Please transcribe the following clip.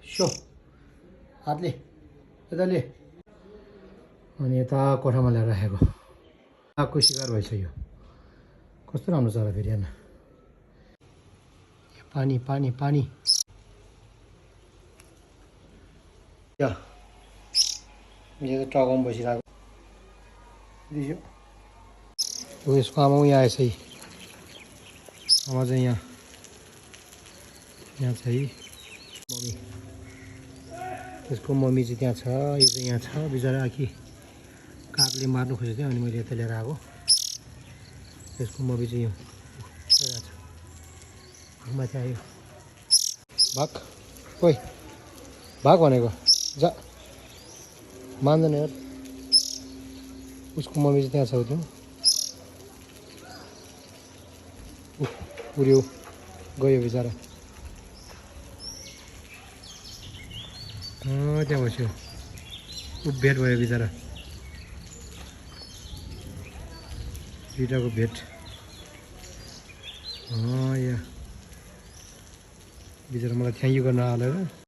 so हातले यताले अनि यता कोठामा ल्याएर राखेको कागको शिकार भइसक्यो कस्तो राम्रो चरा फेरि हेर्न पानी पानी पानी यो टगाउँ बसिरहेको यसको आमा यहाँ आएछ है आमा चाहिँ यहाँ छ है मम्मी त्यसको मम्मी चाहिँ त्यहाँ छ यो चाहिँ यहाँ छ बिचरा कि कागले मार्नु खोजेको थियो अनि मैले यता लिएर आएको त्यसको मम्मी चाहिँ यो छ माथि आयो भाग ओइ भाग भनेको जा मान्दैन यार उसको मम्मी चाहिँ त्यहाँ छ त्यो उड्यो गयो बिचरा त्यहाँ बस्यो ऊ भेट भयो बिचरा दुइटाको भेट यहाँ बिचरा मलाई थ्याङ्क यू गर्न हालेर